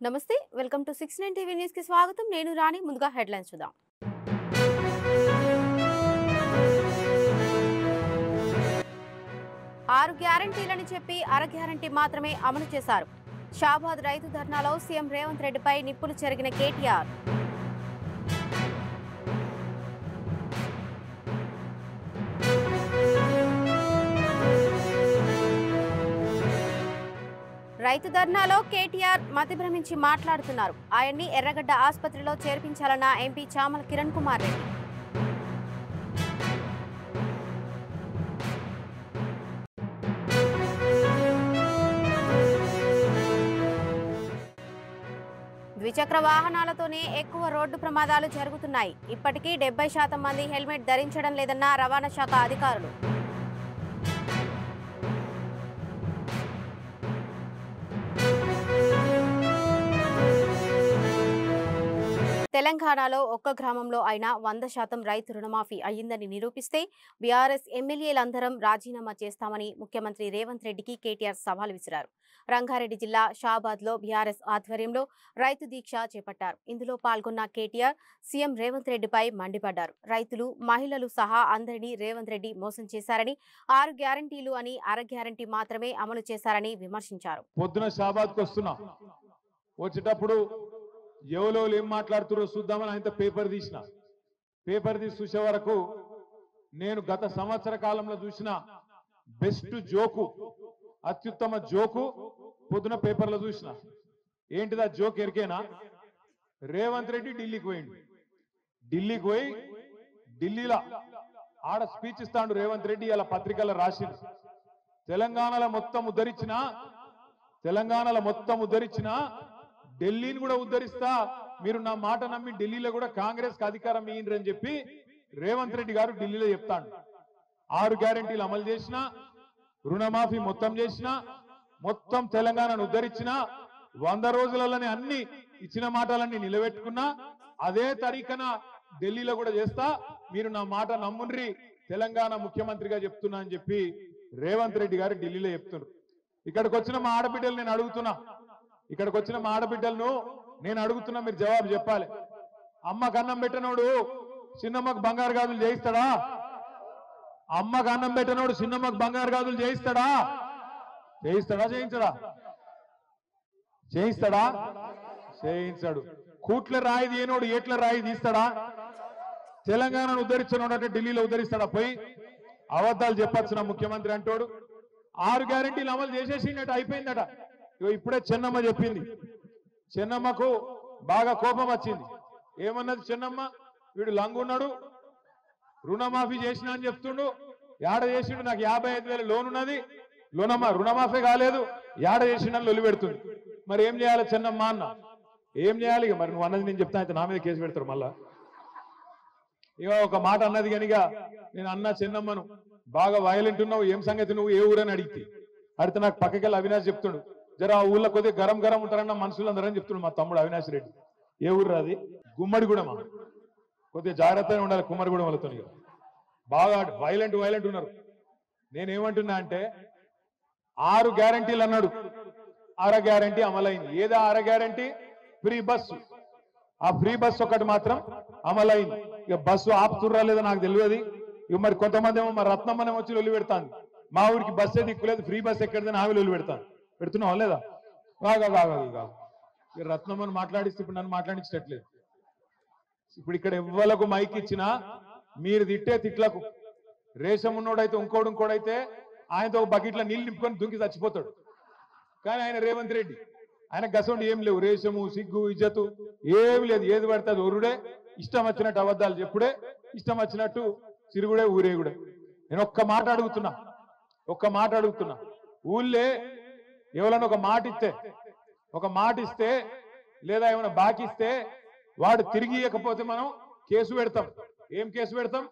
నమస్తే welcome to 69 TV news కి స్వాగతం నేను రాణి ముందుగా హెడ్లైన్స్ చూద్దాం 6 గ్యారెంటీలని చెప్పి అర గ్యారెంటీ మాత్రమే అమలు చేశారు షాబాద్ రైతు ధర్నాలో సీఎం రేవంత్ రెడ్డిపై నిప్పులు చెరిగిన కేటీఆర్ రైతు ధర్నాలో కేటీఆర్ మతిభ్రమించి మాట్లాడుతున్నారు ఆయన్ని ఎర్రగడ్డ ఆసుపత్రిలో చేర్పించాలన్న ఎంపీ చామల కిరణ్ కుమార్ రెడ్డి ద్విచక్ర వాహనాలతోనే ఎక్కువ రోడ్డు ప్రమాదాలు జరుగుతున్నాయి ఇప్పటికీ 70% మంది హెల్మెట్ ధరించడం లేదన్న రవాణా శాఖ అధికారులు తెలంగాణలో ఒక్క గ్రామంలో అయినా 100% రైతు రుణమాఫీ అయ్యిందని నిరూపిస్తే బీఆర్ఎస్ ఎమ్మెల్యేలందరం రాజీనామా చేస్తామని ముఖ్యమంత్రి రేవంత్ రెడ్డికి కేటీఆర్ సవాల్ విసిరారు రంగారెడ్డి జిల్లా షాబాద్లో బీఆర్ఎస్ ఆధ్వర్యంలో రైతు దీక్ష చేపట్టారు ఇందులో పాల్గొన్న కేటీఆర్ సీఎం రేవంత్ రెడ్డిపై మండిపడ్డారు రైతులు మహిళలు సహా అందరినీ రేవంత్ రెడ్డి మోసం చేశారని 6 గ్యారెంటీలు అని అర గ్యారెంటీ మాత్రమే అమలు చేశారని విమర్శించారు పొద్దున షాబాద్కు వస్తున్నా వచ్చేటప్పుడు ఎవరెవరు ఏం మాట్లాడుతున్నారో చూద్దామని ఆయన పేపర్ తీసి చూసే వరకు నేను గత సంవత్సర కాలంలో చూసిన బెస్ట్ జోకు అత్యుత్తమ జోకు పొద్దున పేపర్లో చూసిన ఏంటిదా జోక్ ఎరికేనా రేవంత్ రెడ్డి ఢిల్లీకి పోయి ఢిల్లీలో ఆడ స్పీచ్ ఇస్తాడు రేవంత్ రెడ్డి ఇలా పత్రికల్లో రాసిండు తెలంగాణలో మొత్తం ఉద్ధరించిన ఢిల్లీని కూడా ఉద్ధరిస్తా మీరు నా మాట నమ్మి ఢిల్లీలో కూడా కాంగ్రెస్ కి అధికారం ఇయ్యండి అని చెప్పి రేవంత్ రెడ్డి గారు ఢిల్లీలో చెప్తాడు 6 గ్యారెంటీలు అమలు చేసిన రుణమాఫీ మొత్తం చేసిన మొత్తం తెలంగాణను ఉద్ధరించిన 100 రోజులలోనే అన్ని ఇచ్చిన మాటలన్నీ నిలబెట్టుకున్నా అదే తరీఖన ఢిల్లీలో కూడా చేస్తా మీరు నా మాట నమ్ముండ్రి తెలంగాణ ముఖ్యమంత్రిగా చెప్తున్నా అని చెప్పి రేవంత్ రెడ్డి గారు ఢిల్లీలో చెప్తున్నారు ఇక్కడికి వచ్చిన మా ఆడబిడ్డలు నేను అడుగుతున్నా మీరు జవాబు చెప్పాలి అమ్మకు అన్నం పెట్టనోడు చిన్నమ్మకు బంగారు గాజులు చేయిస్తాడా అమ్మకు అన్నం పెట్టనోడు చిన్నమ్మకు బంగారు గాజులు చేయిస్తాడా చేయించాడు కూట్ల రాయి తీయనోడు ఏట్ల రాయి తీస్తాడా తెలంగాణను ఉద్ధరించినోడు అంటే ఢిల్లీలో ఉద్ధరిస్తాడా పోయి అబద్ధాలు చెప్పొచ్చు నా ముఖ్యమంత్రి అంటోడు 6 గ్యారెంటీలు అమలు చేసేసినట్టు అయిపోయిందట ఇప్పుడే చెన్నమ్మ చెప్పింది చెన్నమ్మకు బాగా కోపం వచ్చింది ఏమన్నది చెన్నమ్మ వీడు లంగున్నాడు రుణమాఫీ చేసిన అని చెప్తుండు యాడ చేసిండు నాకు 55,000 లోన్ ఉన్నది రుణమాఫీ కాలేదు యాడ చేసిండని లొల్లి పెడుతుంది మరి ఏం చేయాలి చెన్నమ్మ అన్న ఏం చేయాలి మరి నువ్వు అన్నది నేను చెప్తా అయితే నా మీద కేసు పెడతారు మళ్ళా ఇక ఒక మాట అన్నది కనుక నేను అన్నా చెన్నమ్మను బాగా వైలెంట్ ఉన్నావు ఏం సంగతి నువ్వు ఏ ఊరని అడిగితే నాకు పక్కకెళ్ళి అవినాష్ చెప్తుండు జర ఆ ఊళ్ళో కొద్దిగా గరం ఉంటారన్న మనుషులందరని చెప్తున్నాడు మా తమ్ముడు అవినాష్ రెడ్డి ఏ ఊరు అది గుమ్మడిగూడెం కొద్దిగా జాగ్రత్తగా ఉండాలి కుమ్మడిగూడెం వాళ్ళతో బాగా వైలెంట్ ఉన్నారు నేనేమంటున్నా అంటే 6 గ్యారెంటీలు అన్నాడు అర గ్యారెంటీ అమలైంది ఏదా అర గ్యారెంటీ ఫ్రీ బస్సు ఆ ఫ్రీ బస్సు ఒకటి మాత్రం అమలైంది ఇక బస్సు ఆపుతుర్రా లేదో నాకు తెలియదు ఇక మరి కొంతమంది ఏమో మా రత్నమ్మనే వచ్చి లొల్లి పెడతాను మా ఊరికి బస్సే దిక్కులేదు ఫ్రీ బస్ ఎక్కడిదని ఆమె లొల్లి పెడుతున్నావు లేదా రత్నమ్మని మాట్లాడిస్తే ఇప్పుడు నన్ను మాట్లాడించట్లేదు ఇప్పుడు ఇక్కడ ఎవ్వలకు మైక్ ఇచ్చినా మీరు తిట్టే తిట్లకు రేషం ఉన్నోడైతే ఇంకోడైతే ఆయనతో ఒక బకెట్లో నీళ్ళు నింపుకొని దుంకి చచ్చిపోతాడు కానీ ఆయన రేవంత్ రెడ్డి ఆయన గసండి ఏం లేవు రేషము సిగ్గు ఇజ్జతు ఏమి లేదు ఏది పడితే అది ఒరుడే ఇష్టం వచ్చినట్టు అబద్ధాలు చెప్పుడే ఇష్టం వచ్చినట్టు తిరుగుడే ఊరేగుడే నేను ఒక్క మాట అడుగుతున్నా ఊళ్ళే ఎవరైనా ఒక మాట ఇస్తే లేదా ఏమైనా బాకిస్తే వాడు తిరిగి ఇవ్వకపోతే మనం కేసు పెడతాం ఏం కేసు పెడతాం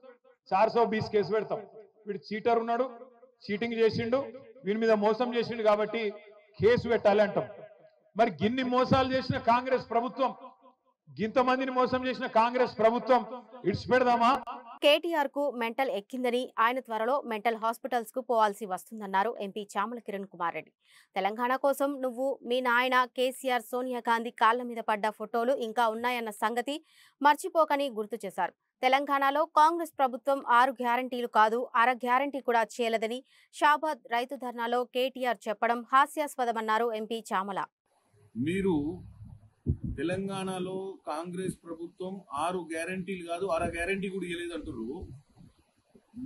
420 కేసు పెడతాం వీడు చీటర్ ఉన్నాడు చీటింగ్ చేసిండు వీడి మీద మోసం చేసిండు కాబట్టి కేసు పెట్టాలి అంటాం మరి గిన్ని మోసాలు చేసిన కాంగ్రెస్ ప్రభుత్వం గింతమందిని మోసం చేసిన కాంగ్రెస్ ప్రభుత్వం ఇడిచిపెడదామా కేటీఆర్ కు మెంటల్ ఎక్కిందని ఆయన త్వరలో మెంటల్ హాస్పిటల్స్ కు పోవాల్సి వస్తుందన్నారు ఎంపీ చామల కిరణ్ కుమార్ రెడ్డి. తెలంగాణ కోసం నువ్వు మీ నాయన కేసీఆర్ సోనియా గాంధీ కాళ్ల మీద పడ్డ ఫోటోలు ఇంకా ఉన్నాయన్న సంగతి మర్చిపోకని గుర్తు చేశారు. తెలంగాణలో కాంగ్రెస్ ప్రభుత్వం 6 గ్యారంటీలు కాదు అర గ్యారంటీ కూడా చేయలేదని షాబాద్ రైతు ధర్నాలో కేటీఆర్ చెప్పడం హాస్యాస్పదమన్నారు ఎంపీ చామల. మీరు తెలంగాణలో కాంగ్రెస్ ప్రభుత్వం 6 గ్యారంటీలు కాదు అర గ్యారంటీ కూడా ఇవ్వలేదు అంటారు.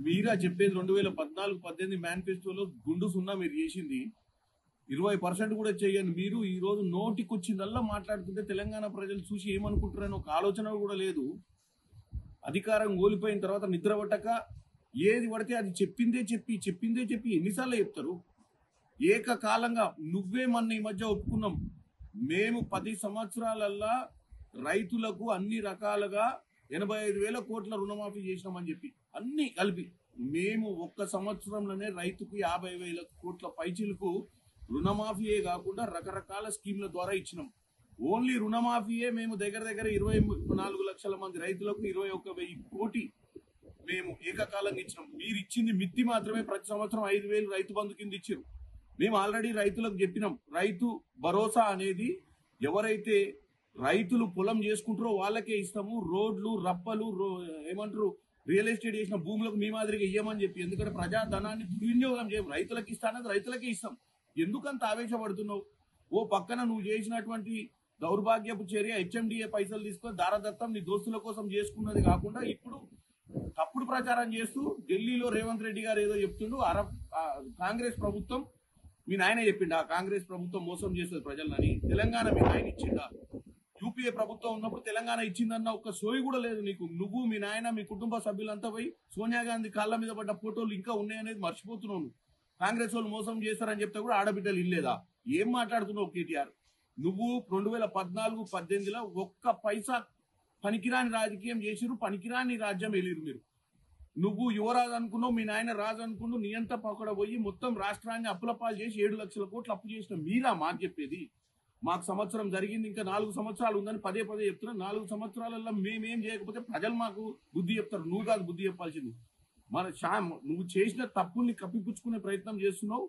మీరా చెప్పేది 2014-18 మేనిఫెస్టోలో గుండు సున్నా మీరు చేసింది 20% కూడా చేయని మీరు ఈ రోజు నోటికొచ్చిందల్లా మాట్లాడుతుంటే తెలంగాణ ప్రజలు చూసి ఏమనుకుంటారని ఒక ఆలోచన కూడా లేదు. అధికారం కోల్పోయిన తర్వాత నిద్ర పట్టక ఏది పడితే అది చెప్పిందే చెప్పి ఎన్నిసార్లు చెప్తారు? ఏకకాలంగా నువ్వే మన ఈ మధ్య ఒప్పుకున్నాం, మేము 10 సంవత్సరాలల్లా రైతులకు అన్ని రకాలుగా 85,000 కోట్ల రుణమాఫీ చేసినామని చెప్పి అన్ని కలిపి మేము ఒక్క సంవత్సరంలోనే రైతుకు 50,000 కోట్ల పైచిలకు రుణమాఫీయే కాకుండా రకరకాల స్కీమ్ల ద్వారా ఇచ్చినాం. ఓన్లీ రుణమాఫీయే మేము దగ్గర 24 లక్షల మంది రైతులకు 21,000 కోటి మేము ఏకకాలంగా ఇచ్చినాం. మీరు ఇచ్చింది మిత్తి మాత్రమే. ప్రతి సంవత్సరం 5,000 రైతు బంధు కింద ఇచ్చారు. మేము ఆల్రెడీ రైతులకు చెప్పినాం, రైతు భరోసా అనేది ఎవరైతే రైతులు పొలం చేసుకుంటారో వాళ్ళకే ఇస్తాము. రోడ్లు రప్పలు ఏమంటారు రియల్ ఎస్టేట్ చేసిన భూములకు మీ మాదిరిగా ఇయ్యమని చెప్పి, ఎందుకంటే ప్రజాధనాన్ని దుర్వినియోగం చేయం, రైతులకు ఇస్తానది రైతులకే ఇస్తాం. ఎందుకంత ఆవేశపడుతున్నావు? ఓ పక్కన నువ్వు చేసినటువంటి దౌర్భాగ్యపు చర్య HMDA పైసలు తీసుకొని దారదత్తం నీ దోస్తుల కోసం చేసుకున్నది కాకుండా ఇప్పుడు తప్పుడు ప్రచారం చేస్తూ ఢిల్లీలో రేవంత్ రెడ్డి గారు ఏదో చెప్తుండు. కాంగ్రెస్ ప్రభుత్వం మీ నాయన చెప్పిండా కాంగ్రెస్ ప్రభుత్వం మోసం చేస్తుంది ప్రజలని? తెలంగాణ మీ నాయన ఇచ్చిందా? యూపీఏ ప్రభుత్వం ఉన్నప్పుడు తెలంగాణ ఇచ్చిందన్న ఒక్క సోయి కూడా లేదు నీకు. నువ్వు మీ నాయన మీ కుటుంబ సభ్యులంతా పోయి సోనియా గాంధీ కాళ్ళ మీద పడ్డ ఫోటోలు ఇంకా ఉన్నాయనేది మర్చిపోతున్నావు. కాంగ్రెస్ వాళ్ళు మోసం చేస్తారని చెప్తే కూడా ఆడబిడ్డలు ఇల్లేదా? ఏం మాట్లాడుతున్నావు కేటీఆర్? నువ్వు 2014-18లో ఒక్క పైసా పనికిరాని రాజకీయం చేసిరు, పనికిరాని రాజ్యం వెళ్ళిరు మీరు. నువ్వు యువరాజు అనుకున్నావు, మీ నాయన రాజు అనుకున్నావు, నీ అంతా పక్కడ పోయి మొత్తం రాష్ట్రాన్ని అప్పులపాలు చేసి 7 లక్షల కోట్లు అప్పు చేసిన మీరా మాకు చెప్పేది? మాకు సంవత్సరం జరిగింది, ఇంకా 4 సంవత్సరాలు ఉందని పదే చెప్తున్నా. 4 సంవత్సరాలలో మేమేం చేయకపోతే ప్రజలు మాకు బుద్ధి చెప్తారు. నువ్వు కాదు బుద్ధి చెప్పాల్సింది. నువ్వు చేసిన తప్పుల్ని కప్పిపుచ్చుకునే ప్రయత్నం చేస్తున్నావు.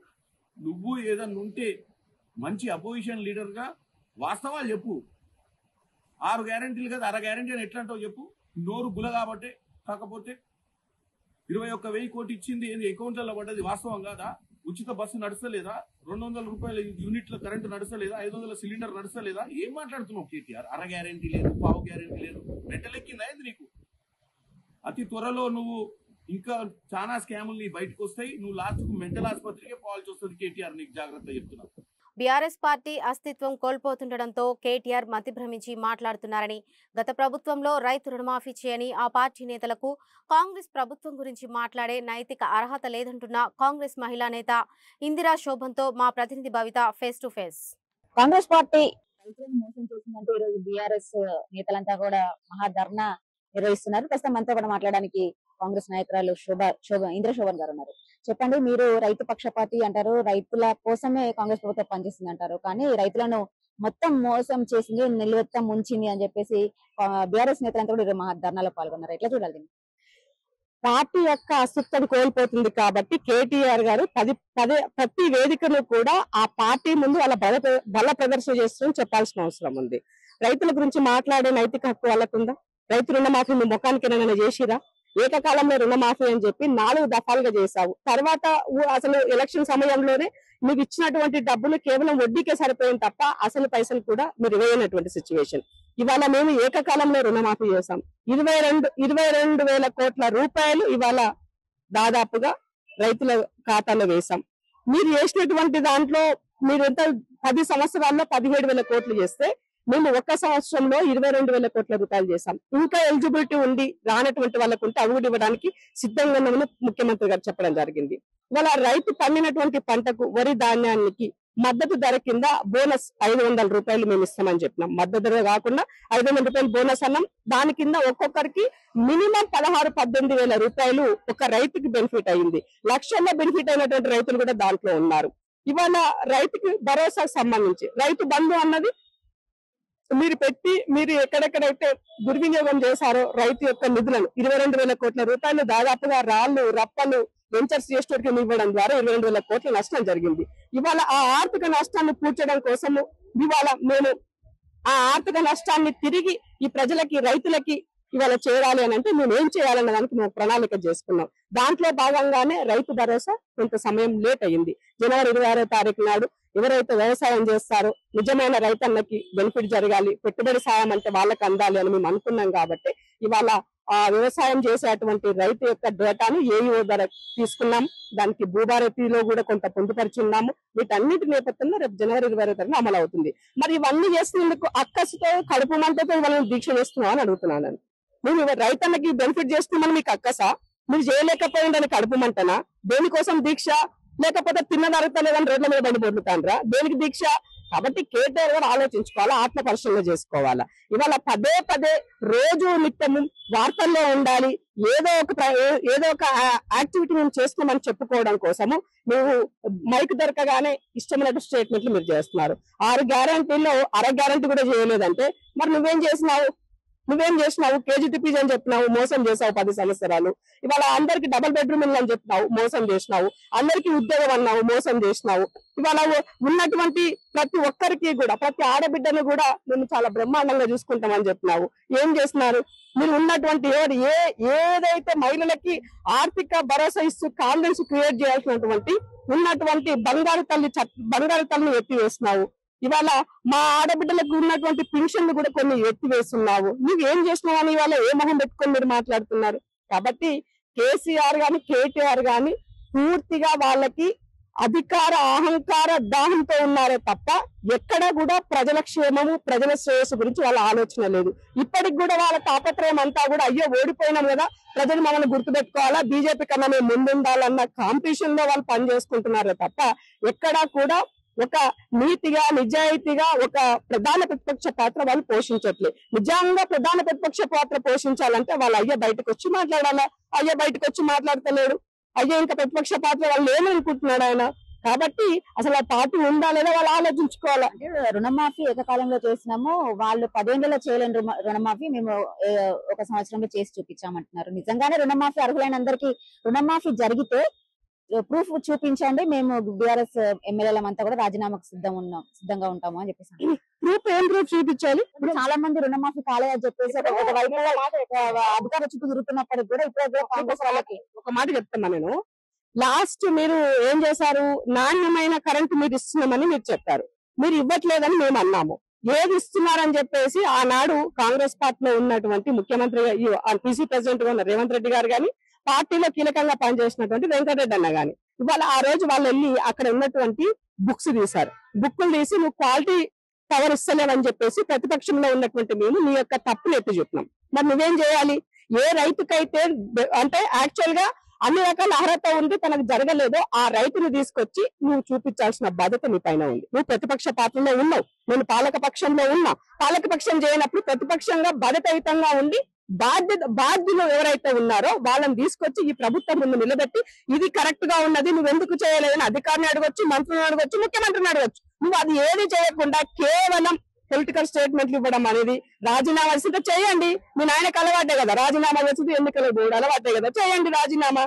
నువ్వు ఏదన్నా ఉంటే మంచి అపోజిషన్ లీడర్ గా వాస్తవాలు చెప్పు. 6 గ్యారంటీలు కదా అర గ్యారంటీ అని ఎట్లా అంటావు చెప్పు. నోరు గుల కాబట్టి కాకపోతే 21,000 కోటి ఇచ్చింది ఏంది అకౌంట్లలో పడ్డది వాస్తవం కాదా? ఉచిత బస్సు నడుస్తలేదా? 200 రూపాయల యూనిట్ల కరెంటు నడుస్తలేదా? 500 సిలిండర్ నడుస్తలేదా? ఏం మాట్లాడుతున్నావు కేటీఆర్? అర గ్యారంటీ లేదు, పావు గ్యారంటీ లేదు. మెంటలెక్కిందా ఏంది నీకు? అతి త్వరలో నువ్వు ఇంకా చాలా స్కాములు బయటకు వస్తాయి. నువ్వు లాస్ట్కు మెంటల్ ఆసుపత్రికే పోవాల్సి వస్తుంది కేటీఆర్. నీకు జాగ్రత్త చెప్తున్నా. బీఆర్ఎస్ పార్టీ అస్తిత్వం కోల్పోతుండటంతో కేటీఆర్ మతిభ్రమించి మాట్లాడుతున్నారని, గత ప్రభుత్వంలో రైతు రుణమాఫీ చేయని ఆ పార్టీ నేతలకు కాంగ్రెస్ ప్రభుత్వం గురించి మాట్లాడే నైతిక అర్హత లేదంటున్న కాంగ్రెస్ మహిళా నేత ఇందిరా శోభన్తో మా ప్రతినిధి Bhavitha face to face. Congress party రైతులను మోసం చేసిందంటే ఈరోజు బీఆర్ఎస్ నేతలంతా కూడా మహాధర్నా నిర్వహిస్తున్నారు. ప్రస్తుతం మనతో కూడా మాట్లాడడానికి కాంగ్రెస్ నాయకురాలు ఇందిరా శోభన్ గారు ఉన్నారు. చెప్పండి, మీరు రైతు పక్షపాతి అంటారు, రైతుల కోసమే కాంగ్రెస్ ప్రభుత్వం పనిచేస్తుంది అంటారు, కానీ రైతులను మొత్తం మోసం చేసింది, నిలువెత్తం ముంచింది అని చెప్పేసి బీఆర్ఎస్ నేతలంతా కూడా ధర్నాలో పాల్గొన్నారు. ఎట్లా చూడాలి? పార్టీ యొక్క అస్తిత్వం కోల్పోతుంది కాబట్టి కేటీఆర్ గారు ప్రతి వేదికను కూడా ఆ పార్టీ ముందు వాళ్ళ బల ప్రదర్శన చేస్తుందని చెప్పాల్సిన అవసరం ఉంది. రైతుల గురించి మాట్లాడే నైతిక హక్కు వాళ్ళకుందా? రైతు రుణమాఫీ మీ ముఖానికి ఏమైనా చేసిరా? ఏకకాలంలో రుణమాఫీ అని చెప్పి 4 దఫాలుగా చేశావు. తర్వాత అసలు ఎలక్షన్ సమయంలోనే మీకు ఇచ్చినటువంటి డబ్బులు కేవలం వడ్డీకే సరిపోయింది తప్ప అసలు పైసలు కూడా మీరు వేయనటువంటి సిచ్యువేషన్. ఇవాళ మేము ఏకకాలంలో రుణమాఫీ చేశాం. 22,000 కోట్ల రూపాయలు ఇవాళ దాదాపుగా రైతుల ఖాతాలో వేశాం. మీరు చేసినటువంటి దాంట్లో మీరు ఎంత 10 సంవత్సరాల్లో 17,000 కోట్లు చేస్తే మేము ఒక్క సంవత్సరంలో 22,000 కోట్ల రూపాయలు చేశాం. ఇంకా ఎలిజిబిలిటీ ఉండి రానటువంటి వాళ్ళకు ఉంటే అవి కూడా ఇవ్వడానికి సిద్ధంగా ఉన్నామని ముఖ్యమంత్రి గారు చెప్పడం జరిగింది. ఇవాళ రైతు పండినటువంటి పంటకు వరి ధాన్యానికి మద్దతు ధర కింద బోనస్ 500 రూపాయలు మేము ఇస్తామని చెప్పినాం. మద్దతు ధర కాకుండా 500 రూపాయలు బోనస్ అన్నాం. దాని కింద ఒక్కొక్కరికి మినిమం 16-18,000 రూపాయలు ఒక రైతుకి బెనిఫిట్ అయింది. లక్షల్లో బెనిఫిట్ అయినటువంటి రైతులు కూడా దాంట్లో ఉన్నారు. ఇవాళ రైతుకి భరోసాకు సంబంధించి రైతు బంధు అన్నది మీరు పెట్టి మీరు ఎక్కడెక్కడైతే దుర్వినియోగం చేశారో రైతు యొక్క నిధులను 22,000 కోట్ల రూపాయలు దాదాపుగా రాళ్లు రప్పలు వెంచర్స్ చేసేటికి ఇవ్వడం ద్వారా 22,000 కోట్ల నష్టం జరిగింది. ఇవాళ ఆ ఆర్థిక నష్టాన్ని పూడ్చడం కోసము ఇవాళ మేము ఆ ఆర్థిక నష్టాన్ని తిరిగి ఈ ప్రజలకి రైతులకి ఇవాళ చేయాలి అని అంటే మేము ఏం చేయాలన్న దానికి మేము ప్రణాళిక చేసుకున్నాం. దాంట్లో భాగంగానే రైతు భరోసా కొంత సమయం లేట్ అయ్యింది. జనవరి 26వ తారీఖు నాడు ఎవరైతే వ్యవసాయం చేస్తారో నిజమైన రైతన్నకి బెనిఫిట్ జరగాలి, పెట్టుబడి సాయం అంటే వాళ్ళకి అందాలి అని మేము అనుకున్నాం. కాబట్టి ఇవాళ ఆ వ్యవసాయం చేసేటువంటి రైతు యొక్క డేటాను ఏఈఓ ద్వారా తీసుకున్నాం. దానికి భూభారతిలో కూడా కొంత పొందుపరిచున్నాము. వీటన్నిటి నేపథ్యంలో రేపు జనవరి 26వ తారీఖున అమలు అవుతుంది. మరి ఇవన్నీ చేస్తున్నందుకు అక్కసుతో కడుపు మంటతో వాళ్ళని దీక్ష చేస్తున్నాం అని అడుగుతున్నాను. మేము రైతన్నకి బెనిఫిట్ చేస్తున్నామని మీకు అక్కసా? మీరు చేయలేకపోయిందని కడుపు మంటనా? దేనికోసం దీక్ష? లేకపోతే తిన్నదరుగుతలేదని రోడ్ల మీద బండి పొందుతాండ్రా? దేనికి దీక్ష? కాబట్టి కేటీఆర్ గారు ఆలోచించుకోవాలా, ఆత్మ పరిశీలన చేసుకోవాలా. ఇవాళ పదే పదే రోజు నిత్యము వార్తల్లో ఉండాలి, ఏదో ఒక యాక్టివిటీ మేము చేస్తున్నామని చెప్పుకోవడం కోసము నువ్వు మైక్ దొరకగానే ఇష్టమైన స్టేట్మెంట్లు మీరు చేస్తున్నారు. 6 గ్యారంటీల్లో అర గ్యారంటీ కూడా చేయలేదంటే మరి నువ్వేం చేసినావు? కేజీటీపీ అని చెప్పినావు, మోసం చేసావు 10 సంవత్సరాలు. ఇవాళ అందరికి డబుల్ బెడ్రూమ్ ఇల్లు అని చెప్పినావు, మోసం చేసినావు. అందరికి ఉద్యోగం అన్నావు, మోసం చేసినావు. ఇవాళ ఉన్నటువంటి ప్రతి ఒక్కరికి కూడా, ప్రతి ఆడబిడ్డను కూడా మేము చాలా బ్రహ్మాండంగా చూసుకుంటామని చెప్పినావు. ఏం చేస్తున్నారు? మీరు ఉన్నటువంటి ఏదైతే మహిళలకి ఆర్థిక భరోసా ఇస్తూ కాన్ఫిడెన్స్ క్రియేట్ చేయాల్సినటువంటి ఉన్నటువంటి బంగారు తల్లిని ఎత్తివేస్తున్నావు. ఇవాళ మా ఆడబిడ్డలకు ఉన్నటువంటి పెన్షన్లు కూడా కొన్ని ఎత్తివేస్తున్నావు. నువ్వు ఏం చేసినావు అని ఇవాళ ఏ మొహం పెట్టుకొని మీరు మాట్లాడుతున్నారు? కాబట్టి కేసీఆర్ గాని కేటీఆర్ గాని పూర్తిగా వాళ్ళకి అధికార అహంకార దాహంతో ఉన్నారే తప్ప ఎక్కడ కూడా ప్రజల క్షేమము ప్రజల శ్రేయస్సు గురించి వాళ్ళ ఆలోచన లేదు. ఇప్పటికి కూడా వాళ్ళ తాపత్రయం అంతా కూడా అయ్యో ఓడిపోయినాం కదా, ప్రజలు మమ్మల్ని గుర్తుపెట్టుకోవాలా, బీజేపీ కన్నా మేము ముందుండాలన్న కాంపిటీషన్ లో వాళ్ళు పనిచేసుకుంటున్నారే తప్ప ఎక్కడా కూడా ఒక నీతిగా నిజాయితీగా ఒక ప్రధాన ప్రతిపక్ష పాత్ర వాళ్ళు పోషించట్లేదు. నిజంగా ప్రధాన ప్రతిపక్ష పాత్ర పోషించాలంటే వాళ్ళ అయ్య బయటకు వచ్చి మాట్లాడాలా. అయ్య బయటకు వచ్చి మాట్లాడతలేడు. అయ్య ఇంకా ప్రతిపక్ష పాత్ర వాళ్ళు ఏమనుకుంటున్నాడు ఆయన? కాబట్టి అసలు ఆ పార్టీ ఉందా లేదా వాళ్ళు ఆలోచించుకోవాలా. రుణమాఫీ ఏకకాలంలో చేసినాము, వాళ్ళు 10 ఏళ్లలో చేయలేని రుణమాఫీ మేము 1 సంవత్సరంలో చేసి చూపించామంటున్నారు. నిజంగానే రుణమాఫీ అర్హులైన అందరికీ రుణమాఫీ జరిగితే ప్రూఫ్ చూపించండి, మేము బీఆర్ఎస్ ఎమ్మెల్యేలమంతా కూడా రాజీనామాకు సిద్ధంగా ఉంటాము అని చెప్పేసి. ఏం ప్రూఫ్ చూపించాలి? ఇప్పుడు చాలా మంది రుణమాఫీ కాలేదని చెప్పేసి ఒకవైపు అధికార చుట్టూ తిరుగుతున్నప్పటికి కూడా ఇప్పుడు కాంగ్రెస్ వాళ్ళకి ఒక మాట చెప్తున్నా నేను. లాస్ట్ మీరు ఏం చేశారు? నాణ్యమైన కరెంట్ మీరు ఇస్తున్నామని మీరు చెప్పారు, మీరు ఇవ్వట్లేదని మేము అన్నాము. ఏది ఇస్తున్నారని చెప్పేసి ఆనాడు కాంగ్రెస్ పార్టీలో ఉన్నటువంటి ముఖ్యమంత్రి పీసీ ప్రెసిడెంట్ గా ఉన్న రేవంత్ రెడ్డి గారు గాని, పార్టీలో కీలకంగా పనిచేసినటువంటి వెంకటరెడ్డి అన్న గాని ఇవాళ ఆ రోజు వాళ్ళు వెళ్ళి అక్కడ ఉన్నటువంటి బుక్స్ తీశారు. బుక్కులు తీసి నువ్వు క్వాలిటీ పవర్ ఇస్తలేవని చెప్పేసి ప్రతిపక్షంలో ఉన్నటువంటి మేము నీ యొక్క తప్పులు ఎత్తి చూపినాం. మరి నువ్వేం చేయాలి? ఏ రైతుకైతే అంటే యాక్చువల్ గా అన్ని రకాల అర్హత ఉంది, తనకు జరగలేదో ఆ రైతుని తీసుకొచ్చి నువ్వు చూపించాల్సిన బాధ్యత నీ పైన ఉంది. నువ్వు ప్రతిపక్ష పాత్రలో ఉన్నావు, నేను పాలక పక్షంలో ఉన్నా. పాలక పక్షం చేయనప్పుడు ప్రతిపక్షంగా బాధ్యతాయుతంగా ఉండి బాధ్యులు ఎవరైతే ఉన్నారో వాళ్ళని తీసుకొచ్చి ఈ ప్రభుత్వం ముందు నిలబెట్టి ఇది కరెక్ట్ గా ఉన్నది, నువ్వు ఎందుకు చేయలేదని అధికారిని అడగొచ్చు, మంత్రులను అడగొచ్చు, ముఖ్యమంత్రిని అడగొచ్చు. నువ్వు అది ఏది చేయకుండా కేవలం పొలిటికల్ స్టేట్మెంట్లు ఇవ్వడం అనేది, రాజీనామా చేస్తే చేయండి. మీ నాయనకు అలవాటే కదా రాజీనామా చేస్తుంది, ఎన్నికల బోర్డు అలవాటే కదా, చేయండి రాజీనామా.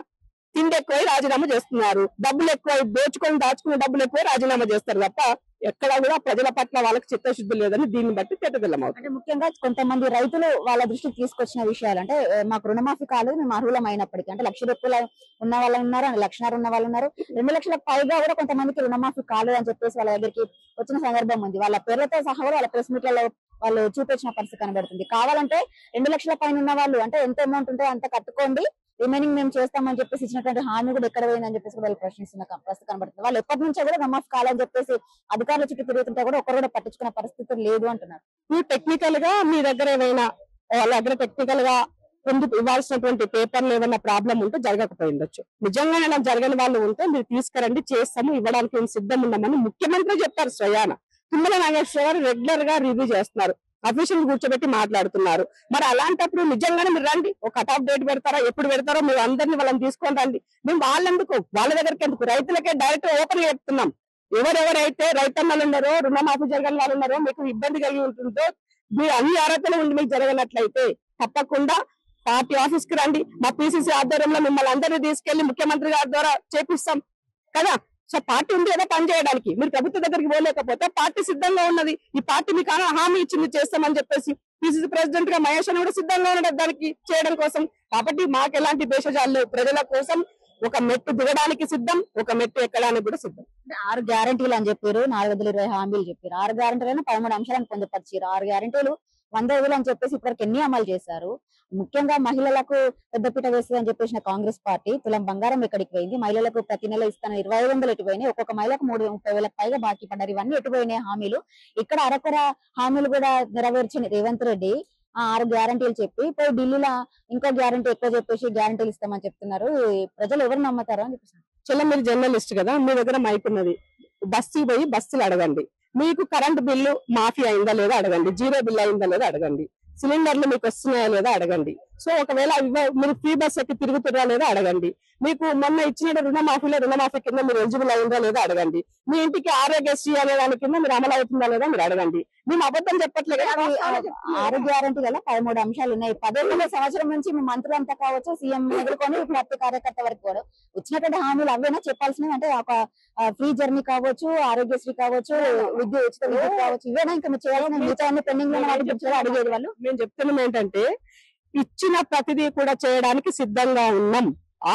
తిండి ఎక్కువై రాజీనామా చేస్తున్నారు, డబ్బులు ఎక్కువై దాచుకునే డబ్బులు ఎక్కువై రాజీనామా చేస్తారు తప్ప ఎక్కడ కూడా ప్రజల పట్ల వాళ్ళకి చిత్తశుద్ధి లేదని దీన్ని బట్టి తెట్టదిల్లమవుతుంది. అంటే ముఖ్యంగా కొంతమంది రైతులు వాళ్ళ దృష్టికి తీసుకొచ్చిన విషయాలు అంటే మాకు రుణమాఫీ కాలేదు, మేము అర్హులమైనప్పటికీ అంటే 1,00,000 రూపాయలు ఉన్న వాళ్ళు ఉన్నారు, 1,00,000 ఉన్న వాళ్ళు ఉన్నారు, 2 లక్షలకు పైగా కూడా కొంతమందికి రుణమాఫీ కాలేదు అని చెప్పేసి వాళ్ళ దగ్గరికి వచ్చిన సందర్భం ఉంది. వాళ్ళ పేర్లతో సహా కూడా వాళ్ళ ప్రెస్ మీట్లలో వాళ్ళు చూపించిన పరిస్థితి కనబడుతుంది. కావాలంటే 2 లక్షల పైన ఉన్న వాళ్ళు అంటే ఎంత అమౌంట్ ఉంటే అంత కట్టుకోండి, రిమైనింగ్ మేము చేస్తామని చెప్పేసి ఇచ్చినటువంటి హామీ కూడా ఎక్కడ పోయిందని చెప్పేసి వాళ్ళు ప్రశ్నిస్తున్న పరిస్థితి కనబడుతుంది. వాళ్ళు ఎప్పటి నుంచో కూడా రుణమాఫీ కాలని చెప్పేసి అధికారుల చుట్టూ తిరుగుతుంటే కూడా ఒకరు కూడా పట్టించుకున్న పరిస్థితి లేదు అంటున్నారు. మీరు టెక్నికల్ గా మీ దగ్గర ఏమైనా వాళ్ళ దగ్గర టెక్నికల్ గా ఇవ్వాల్సినటువంటి పేపర్లు ఏమైనా ప్రాబ్లం ఉంటే జరగకపోయిండొచ్చు. నిజంగానే నాకు జరగని వాళ్ళు ఉంటే మీరు తీసుకురండి, చేస్తాము, ఇవ్వడానికి మేము సిద్ధం ఉన్నామని ముఖ్యమంత్రి చెప్పారు స్వయాన. తుమ్మల నాగేశ్వర గారు రెగ్యులర్ గా రివ్యూ చేస్తున్నారు, అఫీషియల్ కూర్చోబెట్టి మాట్లాడుతున్నారు. మరి అలాంటప్పుడు నిజంగానే మీరు రండి, ఒక కట్ ఆఫ్ డేట్ పెడతారా, ఎప్పుడు పెడతారో మీరు అందరినీ వాళ్ళని తీసుకొని రండి. మేము వాళ్ళెందుకు, వాళ్ళ దగ్గరికి ఎందుకు, రైతులకే డైరెక్ట్ ఓపెన్ చెప్తున్నాం. ఎవరెవరైతే రైతన్నలు ఉన్నారో, రుణమాఫీ జరగని వాళ్ళు ఉన్నారో, మీకు ఇబ్బంది కలిగి ఉంటుందో మీరు అన్ని అర్హతలు ఉండి మీకు జరగనట్లయితే తప్పకుండా పార్టీ ఆఫీస్ కి రండి. మా పిసిసి ఆధ్వర్యంలో మిమ్మల్ని అందరినీ తీసుకెళ్లి ముఖ్యమంత్రి గారి ద్వారా చేపిస్తాం కదా. సో పార్టీ ఉంది ఏదో పని చేయడానికి. మీరు ప్రభుత్వ దగ్గరికి పోలేకపోతే పార్టీ సిద్ధంగా ఉన్నది. ఈ పార్టీ మీకు హామీ ఇచ్చింది చేస్తామని చెప్పేసి పిసిసి ప్రెసిడెంట్ గా మహేష్ అని కూడా సిద్ధంగా ఉన్నాడు దానికి చేయడం కోసం. కాబట్టి మాకు ఎలాంటి భేషజాలు లేవు. ప్రజల కోసం ఒక మెట్టు దిగడానికి సిద్ధం, ఒక మెట్టు ఎక్కడానికి కూడా సిద్ధం. 6 గ్యారంటీలు అని చెప్పారు, 420 హామీలు చెప్పారు. 6 గ్యారంటీలను 13 అంశాలను పొందుపరిచారు. 6 గ్యారంటీలు 100 రోజులు అని చెప్పేసి ఇప్పటికి ఎన్ని అమలు చేశారు? ముఖ్యంగా మహిళలకు పెద్దపీట వేస్తుంది అని చెప్పేసిన కాంగ్రెస్ పార్టీ తులం బంగారం ఎక్కడికి పోయింది? మహిళలకు ప్రతి నెల ఇస్తాన 2500 ఎటుపోయినాయి? ఒక్కొక్క మహిళకు 30,000 పైగా బాకీ పడ్డారు. ఇవన్నీ ఎటుపోయినాయి హామీలు? ఇక్కడ అరకొర హామీలు కూడా నెరవేర్చిన రేవంత్ రెడ్డి 6 గ్యారంటీలు చెప్పి పోయి ఢిల్లీలో ఇంకో గ్యారంటీ ఎక్కువ చెప్పేసి గ్యారంటీలు ఇస్తామని చెప్తున్నారు. ప్రజలు ఎవరు నమ్ముతారు అని చెప్పేసి. చెల్ల మీరు జర్నలిస్ట్ కదా, మీ దగ్గర మైక్ ఉన్నది. బస్సు పోయి బస్సులు అడగండి. మీకు కరెంట్ బిల్లు మాఫీ అయిందా లేదా అడగండి. జీరో బిల్ అయిందా లేదా అడగండి. సిలిండర్లు మీకు వస్తున్నాయా లేదా అడగండి. సో ఒకవేళ మీరు ఫ్రీ బస్ ఎక్కి తిరుగుతున్నా లేదా అడగండి. మీకు మొన్న ఇచ్చిన రుణమాఫీ కింద మీరు ఎలిజిబుల్ అయిందా లేదా అడగండి. మీ ఇంటికి ఆరోగ్యశ్రీ అనే దాని కింద మీరు అమలు అవుతుందా లేదా మీరు అడగండి. మేము అబద్ధం చెప్పట్లేదు. 6 గ్యారంటీల 13 అంశాలు ఉన్నాయి. 11వ సంవత్సరం నుంచి మీ మంత్రులంతా కావచ్చు, సీఎం ఎదుర్కొని ప్రతి కార్యకర్త వరకు కూడా వచ్చినటువంటి హామీలు అవేనా చెప్పాల్సినవి? అంటే ఒక ఫ్రీ జర్నీ కావచ్చు, ఆరోగ్యశ్రీ కావచ్చు, ఉచిత విద్యుత్ కావచ్చు, ఇవేనా ఇంకా మీరు చేయాల్సిన మిగతా పెండింగ్ లో అడిగేది వాళ్ళు? మేము చెప్తున్నాం ఏంటంటే ఇచ్చిన ప్రతిదీ కూడా చేయడానికి సిద్ధంగా ఉన్నాం.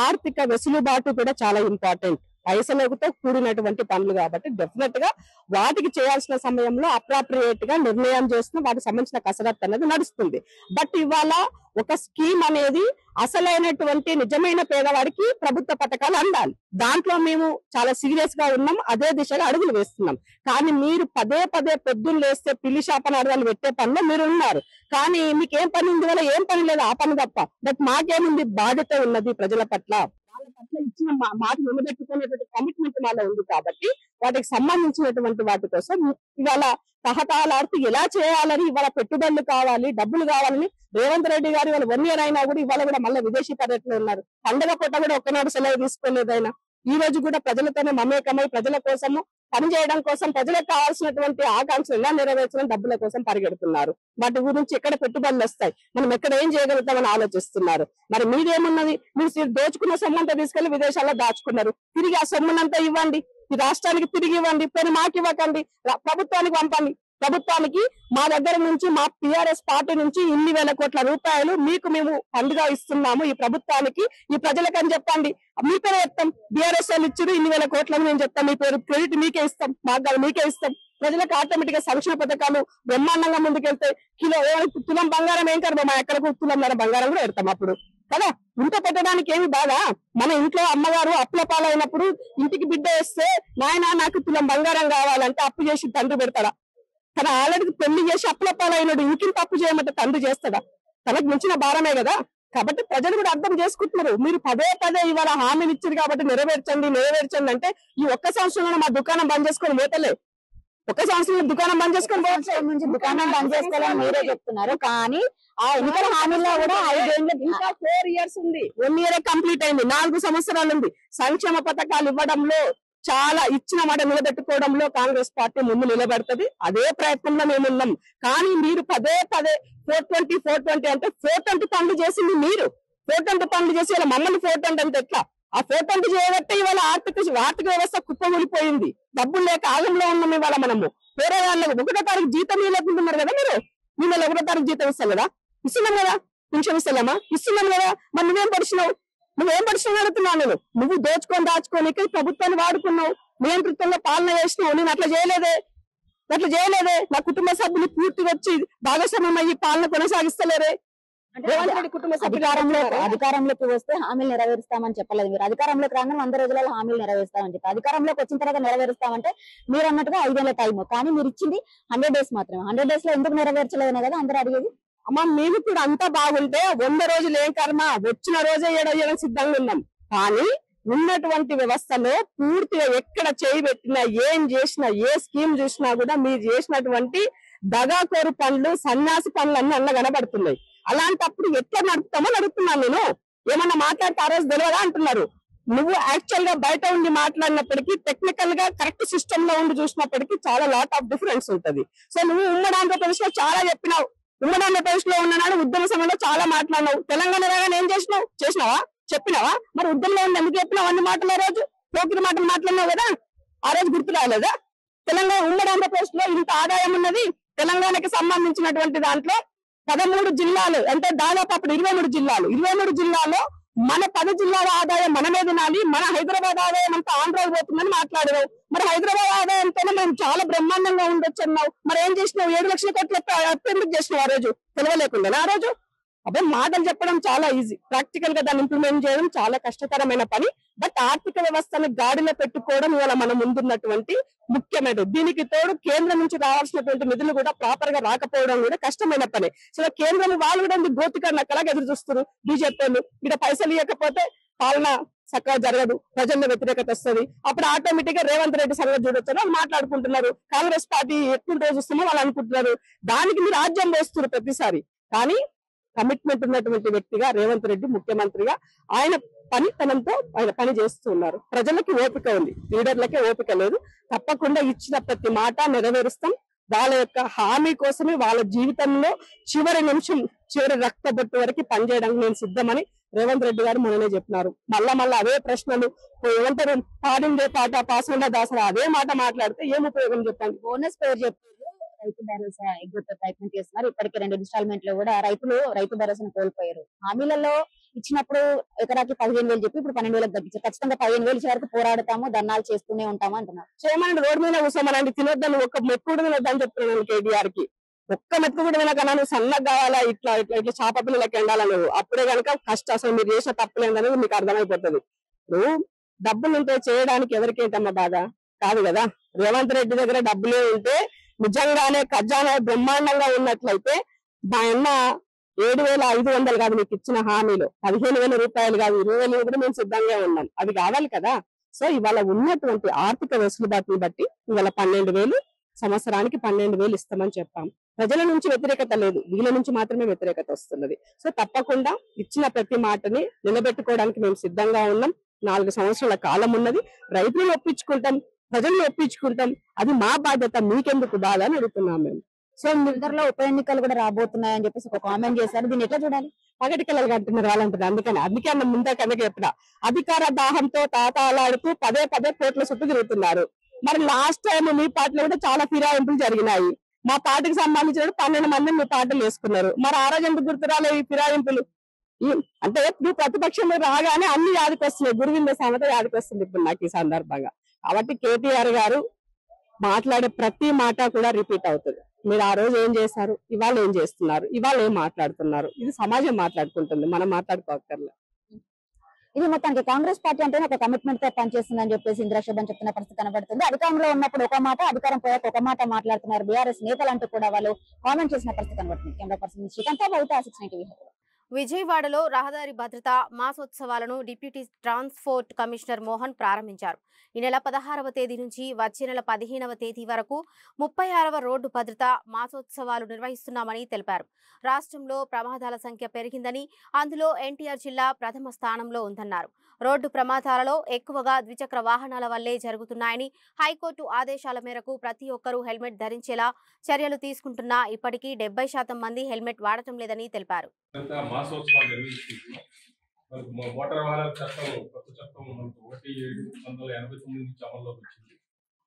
ఆర్థిక వెసులుబాటు కూడా చాలా ఇంపార్టెంట్. పైసలతో కూడినటువంటి పనులు కాబట్టి డెఫినెట్ గా వాటికి చేయాల్సిన సమయంలో అప్రాప్రియేట్ గా నిర్ణయం చేస్తున్న వాటికి సంబంధించిన కసరత్తు అనేది నడుస్తుంది. బట్ ఇవాళ ఒక స్కీమ్ అనేది అసలైనటువంటి నిజమైన పేదవాడికి ప్రభుత్వ పథకాలు అందాలి. దాంట్లో మేము చాలా సీరియస్ గా ఉన్నాం. అదే దిశగా అడుగులు వేస్తున్నాం. కానీ మీరు పదే పొద్దున్న లేస్తే పిల్లి శాపనార్థాలు పెట్టే పనిలో మీరు ఉన్నారు. కానీ మీకేం పని ఉంది వల్ల ఏం పని లేదు, ఆ పని తప్ప. బట్ మాకేముంది, బాధ్యత ఉన్నది ప్రజల పట్ల. వాళ్ళ పట్ల ఇచ్చిన మాట నిలబెట్టుకునేటువంటి కమిట్మెంట్ వాళ్ళ ఉంది. కాబట్టి వాటికి సంబంధించినటువంటి వాటి కోసం ఇవాళ తహతాలాడుతూ ఎలా చేయాలని, ఇవాళ పెట్టుబడులు కావాలి, డబ్బులు కావాలని రేవంత్ రెడ్డి గారు ఇవాళ 1 year అయినా కూడా ఇవాళ కూడా మళ్ళీ విదేశీ పర్యటన ఉన్నారు. పండుగ పూట కూడా ఒక్కనాడు సెలవు తీసుకోలేదు ఆయన. ఈ రోజు కూడా ప్రజలతోనే మమేకమై ప్రజల కోసము పనిచేయడం కోసం, ప్రజలకు కావాల్సినటువంటి ఆకాంక్షలు ఎలా నెరవేర్చడం డబ్బుల కోసం పరిగెడుతున్నారు. వాటి గురించి ఎక్కడ పెట్టుబడులు వస్తాయి, మనం ఎక్కడ ఏం చేయగలుగుతామని ఆలోచిస్తున్నారు. మరి మీరేమున్నది? మీరు దోచుకున్న సొమ్మంతా తీసుకెళ్లి విదేశాల్లో దాచుకున్నారు. తిరిగి ఆ సొమ్మునంతా ఇవ్వండి, ఈ రాష్ట్రానికి తిరిగి ఇవ్వండి. పోనీ మాకు ఇవ్వకండి, ప్రభుత్వానికి పంపండి. ప్రభుత్వానికి మా దగ్గర నుంచి, మా టిఆర్ఎస్ పార్టీ నుంచి ఇన్ని వేల కోట్ల రూపాయలు మీకు మేము పండుగ ఇస్తున్నాము ఈ ప్రభుత్వానికి, ఈ ప్రజలకు అని చెప్పండి. మీ పేరే చెప్తాం. బీఆర్ఎస్ వాళ్ళు ఇచ్చారు ఇన్ని వేల కోట్లని మేము చెప్తాం. మీ పేరు క్రెడిట్ మీకే ఇస్తాం, మాకు కాదు మీకే ఇస్తాం. ప్రజలకు ఆటోమేటిక్ గా సంక్షేమ పథకాలు బ్రహ్మాండంగా ముందుకెళ్తాయి. తులం బంగారం ఏం కర్మ, మా ఎక్కడకు తులంన్నర బంగారం కూడా పెడతాం అప్పుడు కదా. ఇంత పెట్టడానికి ఏమి బాధ? మన ఇంట్లో అమ్మగారు అప్పుల పాలైనప్పుడు ఇంటికి బిడ్డ వేస్తే, నాయన నాకు తులం బంగారం కావాలంటే అప్పు చేసి తండ్రి పెడతాడా? తన ఆల్రెడీ పెళ్లి చేసి అప్పుల పాలైనడు ఇంకింత అప్పు చేయమంటే తండ్రి చేస్తాడా? తనకు మించిన భారమే కదా. కాబట్టి ప్రజలు కూడా అర్థం చేసుకుంటున్నారు. మీరు పదే ఇవాళ హామీలు ఇచ్చారు కాబట్టి నెరవేర్చండి అంటే ఈ ఒక్క సంవత్సరంలో మా దుకాణం బంద్ చేసుకొని పోతలే. ఒక్క సంవత్సరంలో దుకాణం బంద్ చేసుకొని నుంచి దుకాణం బంద్ చేసుకోవాలని మీరే చెప్తున్నారు. కానీ ఆ ఎన్నికల హామీల్లో కూడా 5 ఏళ్ళు ఇంకా 4 years ఉంది. 1 year కంప్లీట్ అయింది. 4 సంవత్సరాలు ఉంది. సంక్షేమ పథకాలు ఇవ్వడంలో, చాలా ఇచ్చిన మాట నిలబెట్టుకోవడంలో కాంగ్రెస్ పార్టీ ముందు నిలబెడుతుంది. అదే ప్రయత్నంలో మేమున్నాం. కానీ మీరు పదే 420 అంటే 420 పనులు చేసింది మీరు. 420 పనులు చేసి ఇలా మమ్మల్ని 420 అంటే ఎట్లా? ఆ 420 చేయబట్టే ఇవాళ ఆర్థిక వ్యవస్థ కుప్పగూలిపోయింది. డబ్బులు లేక ఆగంలో ఉన్నాం ఇవాళ మనము. వేరే వాళ్ళకి 1వ తారీఖు జీతం ఇవ్వలేకుంటున్నారు కదా మీరు. మేము 1వ తారీఖు జీతం ఇస్తాం కదా, ఇస్తున్నాం కదా. పింఛన్ ఇస్తలేమా? ఇస్తున్నాం కదా. మరి నువ్వేం పడిచినావు అడుగుతున్నాను నేను. నువ్వు దాచుకోనికి ప్రభుత్వాన్ని వాడుకున్నావు, నియంత్రితంగా పాలన చేసినావు. నేను అట్లా చేయలేదే. నా కుటుంబ సభ్యులు పూర్తి వచ్చి భాగస్వామ్యం అయ్యి పాలన కొనసాగిస్తలేరే. అధికారంలోకి వస్తే హామీలు నెరవేరుస్తామని చెప్పలేదు మీరు. అధికారంలోకి రాగానే 100 రోజులలో హామీలు నెరవేరుస్తామని చెప్పి అధికారంలోకి వచ్చిన తర్వాత నెరవేరుస్తామంటే మీరు అన్నట్టుగా 5 ఏళ్ల టైం. కానీ మీరు ఇచ్చింది 100 days మాత్రమే. 100 days లో ఎందుకు నెరవేర్చలేదనే కదా అందరూ అడిగేది. అమ్మ మేము కూడా అంతా బాగుంటే 100 రోజులు ఏం కర్మ, వచ్చిన రోజే ఏడయ్యడం సిద్ధంగా ఉన్నాం. కానీ ఉన్నటువంటి వ్యవస్థలో పూర్తిగా ఎక్కడ చేయి పెట్టినా, ఏం చేసినా, ఏ స్కీమ్ చూసినా కూడా మీరు చేసినటువంటి దగాకోరు పనులు, సన్యాసి పనులు అన్ని అన్న కనబడుతున్నాయి. అలాంటప్పుడు ఎట్లా నడుపుతామో నడుపుతున్నాను నేను. ఏమన్నా మాట్లాడితే ఆ రోజు తెలియదా అంటున్నారు. నువ్వు యాక్చువల్ గా బయట ఉండి మాట్లాడినప్పటికీ టెక్నికల్ గా కరెక్ట్ సిస్టమ్ లో ఉండి చూసినప్పటికీ చాలా లాట్ ఆఫ్ డిఫరెన్స్ ఉంటది. సో నువ్వు ఉమ్మడి ఆంధ్రప్రదేశ్ లో చాలా చెప్పినావు, ఉమ్మడి ఆంధ్రప్రదేశ్ లో ఉన్నాడు ఉద్యమ సమయంలో చాలా మాట్లాడినావు, తెలంగాణ రాగానే ఏం చేసినావా చెప్పినావా? మరి ఉద్యమంలో ఉండి ఎందుకు చెప్పినావు అన్ని మాటలు? ఆ రోజు పోకిరి మాటలు మాట్లాడినావు కదా, ఆ రోజు గుర్తు రాలేదా? తెలంగాణ ఉమ్మడి ఆంధ్రప్రదేశ్ లో ఇంత ఆదాయం ఉన్నది, తెలంగాణకి సంబంధించినటువంటి దాంట్లో 13 జిల్లాలు అంటే దాదాపు అప్పుడు 23 జిల్లాలో మన 10 జిల్లాల ఆదాయం మనమే తినాలి, మన హైదరాబాద్ ఆదాయం అంతా ఆంధ్రాకి పోతుందని మాట్లాడావు. మరి హైదరాబాద్ ఆదాయంతోనే మేము చాలా బ్రహ్మాండంగా ఉండొచ్చు అన్నావు. మరి ఏం చేసినావు? 7 లక్షల కోట్ల అప్పు ఎందుకు చేసినావు ఆ రోజు? తెలియలేకుండా ఆ రోజు? అదే మాటలు చెప్పడం చాలా ఈజీ, ప్రాక్టికల్ గా దాన్ని ఇంప్లిమెంట్ చేయడం చాలా కష్టతరమైన పని. బట్ ఆర్థిక వ్యవస్థను గాడిలో పెట్టుకోవడం ఇవాళ మన ముందున్నటువంటి ముఖ్యమైనది. దీనికి తోడు కేంద్రం నుంచి రావాల్సినటువంటి నిధులు కూడా ప్రాపర్ గా రాకపోవడం కూడా కష్టమైన పని. సో కేంద్రం వాళ్ళు కూడా గోతిక నక్కలాగా ఎదురు చూస్తారు బీజేపీ వాళ్ళు. ఇక్కడ పైసలు ఇవ్వకపోతే పాలన చక్కగా జరగదు, ప్రజల్లో వ్యతిరేకత వస్తుంది. అప్పుడు ఆటోమేటిక్ గా రేవంత్ రెడ్డి సంగతి చూడొచ్చు వాళ్ళు మాట్లాడుకుంటున్నారు. కాంగ్రెస్ పార్టీ ఎట్లుంటో చూస్తామో వాళ్ళు అనుకుంటున్నారు. దానికి మీరు రాజ్యం పోస్తున్నారు ప్రతిసారి. కానీ కమిట్మెంట్ ఉన్నటువంటి వ్యక్తిగా రేవంత్ రెడ్డి ముఖ్యమంత్రిగా ఆయన పనితనంతో ఆయన పని చేస్తూ ఉన్నారు. ప్రజలకి ఓపిక ఉంది, లీడర్లకే ఓపిక లేదు. తప్పకుండా ఇచ్చిన ప్రతి మాట నెరవేరుస్తాం. వాళ్ళ యొక్క హామీ కోసమే వాళ్ళ జీవితంలో చివరి నిమిషం, చివరి రక్త బొట్టు వరకు పనిచేయడానికి నేను సిద్ధమని రేవంత్ రెడ్డి గారు మొన్ననే చెప్పినారు. మళ్ళా అదే ప్రశ్నలు ఏమంటారు, పాడిందే పాట పాసండా దాసరా అదే మాట మాట్లాడితే ఏం ఉపయోగం చెప్పండి? బోనస్ పేరు చెప్పారు, రైతు భరోసా ఎగ్గొట్టే ప్రయత్నం చేస్తున్నారు. ఇప్పటికే 2 ఇన్స్టాల్మెంట్ లో కూడా రైతులు రైతు భరోసాను కోల్పోయారు. హామీలలో ఇచ్చినప్పుడు ఎకరాకి 15,000 చెప్పి ఇప్పుడు 12,000 తగ్గించారు. ఖచ్చితంగా 15,000 ఇచ్చే వరకు పోరాడతాము, ధర్నాలు చేస్తూనే ఉంటాము అంటున్నారు. చేయమని రోడ్డు మీద కూర్చోమనండి, తినొద్దని ఒక్క మెక్కుడు తినొద్దని చెప్తున్నాను కేటీఆర్ కి. ఒక్క మెతుకు కూడా వినకన్నా నువ్వు సన్నగా కావాలా, ఇట్లా చేప పిల్లలకి ఎండాలా నువ్వు, అప్పుడే కనుక కష్టం. అసలు మీరు చేసిన తప్పులేందనేది మీకు అర్థమైపోతుంది. నువ్వు డబ్బులు ఉంటే చేయడానికి ఎవరికేంటమ్మా బాధ కాదు కదా. రేవంత్ రెడ్డి దగ్గర డబ్బులే ఉంటే నిజంగానే ఖజానా బ్రహ్మాండంగా ఉన్నట్లయితే మా అన్న 7,500 కాదు మీకు ఇచ్చిన హామీలో, 15,000 రూపాయలు కాదు 20,000 కూడా మేము సిద్ధంగా ఉన్నాం. అది కావాలి కదా. సో ఇవాళ ఉన్నటువంటి ఆర్థిక వెసులుబాటుని బట్టి ఇవాళ 12,000 సంవత్సరానికి 12,000 ఇస్తామని చెప్పాం. ప్రజల నుంచి వ్యతిరేకత లేదు, వీళ్ళ నుంచి మాత్రమే వ్యతిరేకత వస్తున్నది. సో తప్పకుండా ఇచ్చిన ప్రతి మాటని నిలబెట్టుకోవడానికి మేము సిద్ధంగా ఉన్నాం. 4 సంవత్సరాల కాలం ఉన్నది. రైతులను ఒప్పించుకుంటాం, ప్రజలను ఒప్పించుకుంటాం. అది మా బాధ్యత, మీకెందుకు బాధ అని అడుగుతున్నాం మేము. సో తొందరలో ఉప ఎన్నికలు కూడా రాబోతున్నాయని చెప్పేసి ఒక కామెంట్ చేశారు. దీన్ని ఎట్లా చూడాలి? పగటి కళలు అంటున్నారు వాళ్ళంటారు. అందుకే ముందే కనుక చెప్పిన అధికార దాహంతో తాతాలాడుతూ పదే కోట్ల చుట్టూ తిరుగుతున్నారు. మరి లాస్ట్ టైం మీ పార్టీలో కూడా చాలా ఫిరాయింపులు జరిగినాయి. మా పార్టీకి సంబంధించిన 12 మంది మీ పార్టీలు వేసుకున్నారు. మరి ఆ రోజు ఎందుకు గుర్తురాలే ఈ ఫిరాయింపులు? అంటే నువ్వు ప్రతిపక్షంలో రాగానే అన్ని యాదికి వస్తున్నాయి, గురువింద సామెత యాదికి వస్తుంది ఇప్పుడు నాకు ఈ సందర్భంగా. కాబట్టి కేటీఆర్ గారు మాట్లాడే ప్రతి మాట కూడా రిపీట్ అవుతుంది. మీరు ఆ రోజు ఏం చేశారు, ఇవాళ ఏం చేస్తున్నారు, ఇవాళ ఏం మాట్లాడుతున్నారు, ఇది సమాజం మాట్లాడుకుంటుంది, మనం మాట్లాడుకోకర్లే. ఇది మొత్తానికి కాంగ్రెస్ పార్టీ అంటే ఒక కమిట్మెంట్ తో పనిచేస్తుందని చెప్పేసి ఇంద్రశోభన్ చెప్తున్న పరిస్థితి కనబడుతుంది. అధికారంలో ఉన్నప్పుడు ఒక మాట, అధికారం పోయాక ఒక మాట మాట్లాడుతున్నారు బీఆర్ఎస్ నేతలు అంటూ కూడా వాళ్ళు కామెంట్ చేసిన పరిస్థితి కనబడుతుంది. Camera person Srikanth, 690 TV. విజయవాడలో రహదారి భద్రత మాసోత్సవాలను డిప్యూటీ ట్రాన్స్పోర్ట్ కమిషనర్ మోహన్ ప్రారంభించారు. ఈ నెల 16వ తేదీ నుంచి వచ్చే నెల 15వ తేదీ వరకు 36వ రోడ్డు భద్రత మాసోత్సవాలు నిర్వహిస్తున్నామని తెలిపారు. రాష్ట్రంలో ప్రమాదాల సంఖ్య పెరిగిందని, అందులో ఎన్టీఆర్ జిల్లా ప్రథమ స్థానంలో ఉందన్నారు. రోడ్డు ప్రమాదాలలో ఎక్కువగా ద్విచక్ర వాహనాల వల్లే జరుగుతున్నాయని, హైకోర్టు ఆదేశాల మేరకు ప్రతి ఒక్కరూ హెల్మెట్ ధరించేలా చర్యలు తీసుకుంటున్నా ఇప్పటికీ 70% మంది హెల్మెట్ వాడటం లేదని తెలిపారు. మాసోత్సవాలు నిర్వహిస్తున్నాం. మనకు మోటార్ వాహనాల చట్టం, కొత్త చట్టం మనకు 1/7/1989 నుంచి అమల్లోకి వచ్చింది.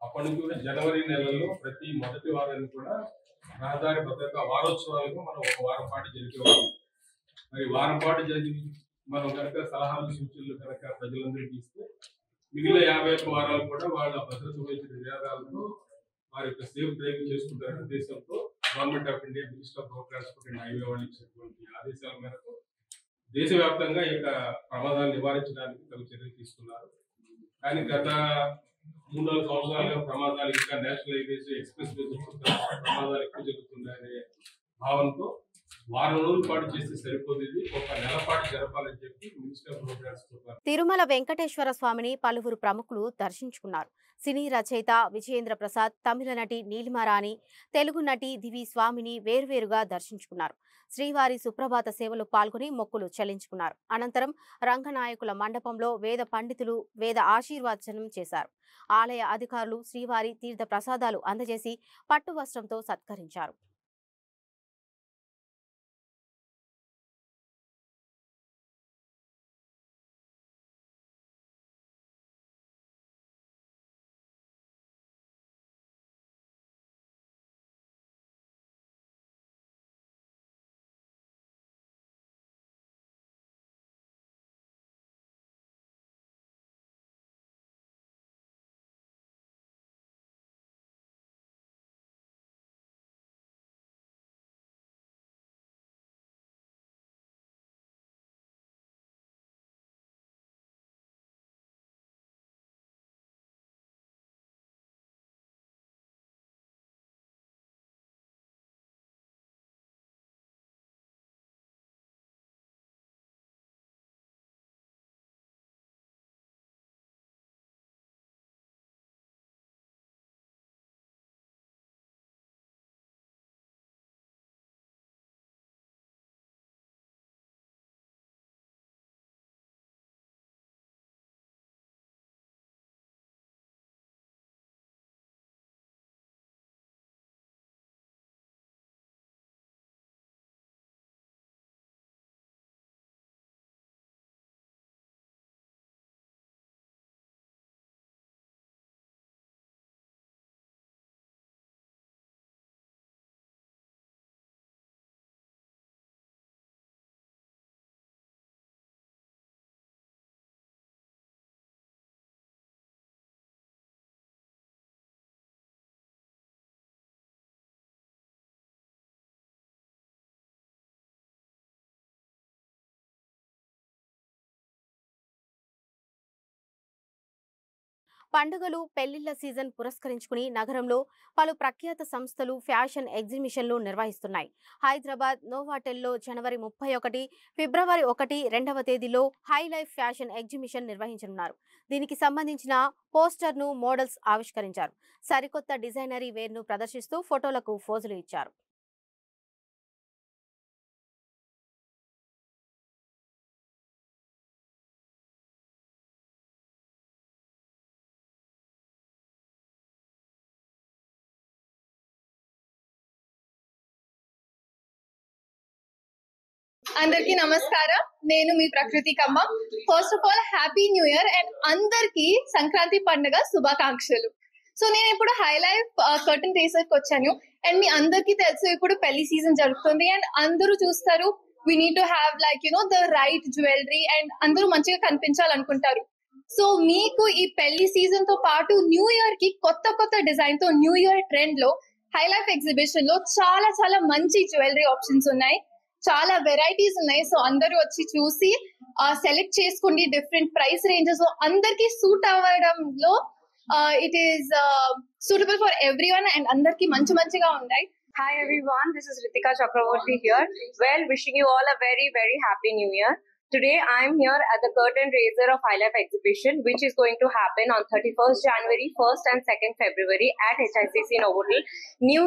అప్పటి నుంచి కూడా జనవరి నెలలో ప్రతి మొదటి వారాన్ని కూడా రహదారి భద్రత వారోత్సవాలకు మనం ఒక వారం పాటు జరిపేవాళ్ళం. మరి వారం పాటు జరిగి మనం కనుక సలహాలు సూచనలు కనుక ప్రజలందరికీ ఇస్తే మిగిలిన 51 వారాలు కూడా వాళ్ళ భద్రత వహించిన నినాదాలతో వారి యొక్క సేఫ్ డ్రైవింగ్ చేసుకుంటారనే ఉద్దేశంతో government of India, minister of road transport and highway వాళ్ళు ఇచ్చినటువంటి ఆదేశాల మేరకు దేశవ్యాప్తంగా ఈ యొక్క ప్రమాదాలు నివారించడానికి తగు చర్యలు తీసుకున్నారు. కానీ గత 3-4 సంవత్సరాలుగా ప్రమాదాలు ఇంకా నేషనల్ హైవేస్, ఎక్స్ప్రెస్ వేస్ ప్రమాదాలు ఎక్కువ జరుగుతున్నాయనే భావనతో వారం రోజుల పాటు చేస్తే సరిపోతుంది, ఒక నెల పాటు జరపాలని చెప్పి minister of road transport. Tirumala Venkateswara స్వామిని పలువురు ప్రముఖులు దర్శించుకున్నారు. సినీ రచయిత విజయేంద్ర ప్రసాద్, తమిళ నటి నీలిమా రాణి, తెలుగు నటి దివి స్వామిని వేర్వేరుగా దర్శించుకున్నారు. శ్రీవారి సుప్రభాత సేవలు పాల్గొని మొక్కులు చెల్లించుకున్నారు. అనంతరం రంగనాయకుల మండపంలో వేద పండితులు వేద ఆశీర్వచనం చేశారు. ఆలయ అధికారులు శ్రీవారి తీర్థ ప్రసాదాలు అందజేసి పట్టు వస్త్రంతో సత్కరించారు. పండుగలు పెళ్లిళ్ల సీజన్ పురస్కరించుకుని నగరంలో పలు ప్రఖ్యాత సంస్థలు ఫ్యాషన్ ఎగ్జిబిషన్లు నిర్వహిస్తున్నాయి. హైదరాబాద్ నోవాటెల్లో జనవరి 31, ఫిబ్రవరి 1, 2వ తేదీలో హై లైఫ్ ఫ్యాషన్ ఎగ్జిబిషన్ నిర్వహించనున్నారు. దీనికి సంబంధించిన పోస్టర్ను మోడల్స్ ఆవిష్కరించారు. సరికొత్త డిజైనరీ వేర్ను ప్రదర్శిస్తూ ఫోటోలకు ఫోజులు ఇచ్చారు. అందరికీ నమస్కారం. నేను మీ ప్రకృతి కమ్మ. First of all happy new year and అందరికి సంక్రాంతి పండుగ శుభాకాంక్షలు. సో నేను ఇప్పుడు హై లైఫ్ కర్టన్ రేసర్ కి వచ్చాను. అండ్ మీ అందరికీ తెలుసు ఇప్పుడు పెళ్లి సీజన్ జరుగుతుంది అండ్ అందరూ చూస్తారు we need to have like the right jewellery and అందరూ మంచిగా కనిపించాలనుకుంటారు. సో మీకు ఈ పెళ్లి సీజన్ తో పాటు న్యూ ఇయర్ కి కొత్త కొత్త డిజైన్ తో న్యూ ఇయర్ ట్రెండ్ లో హై లైఫ్ ఎగ్జిబిషన్ లో చాలా చాలా మంచి జ్యువెలరీ ఆప్షన్స్ ఉన్నాయి. చాలా వెరైటీస్ ఉన్నాయి. సో అందరూ వచ్చి చూసి సెలెక్ట్ చేసుకోండి. డిఫరెంట్ ప్రైస్ రేంజెస్ లో అందరికి సూట్ అవ్వడంలో it is suitable for everyone and andarki manchiga undai. Hi everyone, this is Ritika Chakravarti here. Well, wishing you all a very very happy new year. Today I am here at the curtain raiser of High Life exhibition, which is going to happen on 31st January, 1st and 2nd February at HICC Novotel. New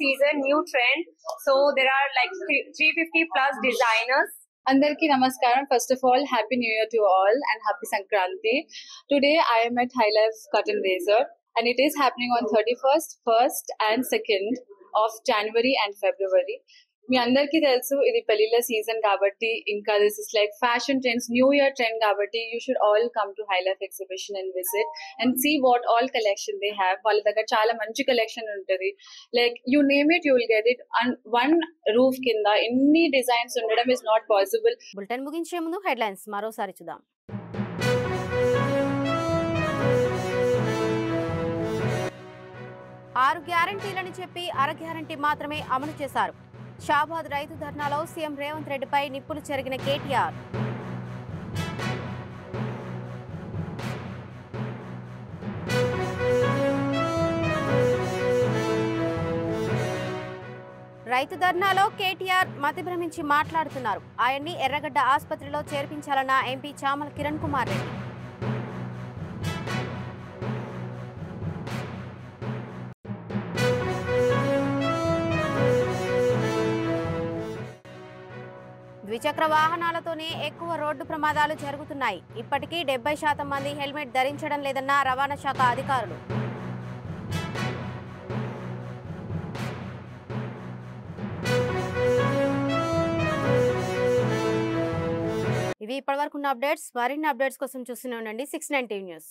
season, new trend. So there are like 350 plus designers. Andarki namaskaram. First of all, happy new year to all and happy Sankranti. Today I am at High Life curtain raiser and it is happening on 31st, 1st and 2nd of January and February. మీ అందరికీ తెలుసు ఇది పెళ్లిళ్ళ season కాబట్టి ఇంకా this is like fashion trends new year trend కాబట్టి you should all come to hi life exhibition and visit and see what all collection they have. వాళ్ళ దగ్గర చాలా మంచి కలెక్షన్ ఉంటుంది. Like you name it you will get it. One roof కింద ఎన్ని designs ఉండడం is not possible. Bulletin ముగించే ముందు హెడ్లైన్స్ మరోసారి చూద్దాం. 6 గ్యారంటీలని చెప్పి అర గ్యారంటీ మాత్రమే అమలు చేశారు. షాబాద్ రైతు ధర్నాలో సీఎం రేవంత్ రెడ్డిపై నిప్పులు చెరిగిన కేటీఆర్. రైతు ధర్నాలో కేటీఆర్ మతిభ్రమించి మాట్లాడుతున్నారు. ఆయన్ని ఎర్రగడ్డ ఆసుపత్రిలో చేర్పించాలన్న ఎంపీ చామల కిరణ్ కుమార్ రెడ్డి. ద్విచక్ర వాహనాలతోనే ఎక్కువ రోడ్డు ప్రమాదాలు జరుగుతున్నాయి. ఇప్పటికీ 70% మంది హెల్మెట్ ధరించడం లేదన్న రవాణా శాఖ అధికారులు. ఇవి ఇప్పటివరకు ఉన్న అప్డేట్స్. మరిన్ని అప్డేట్స్ కోసం చూస్తూనే ఉండండి 690 న్యూస్.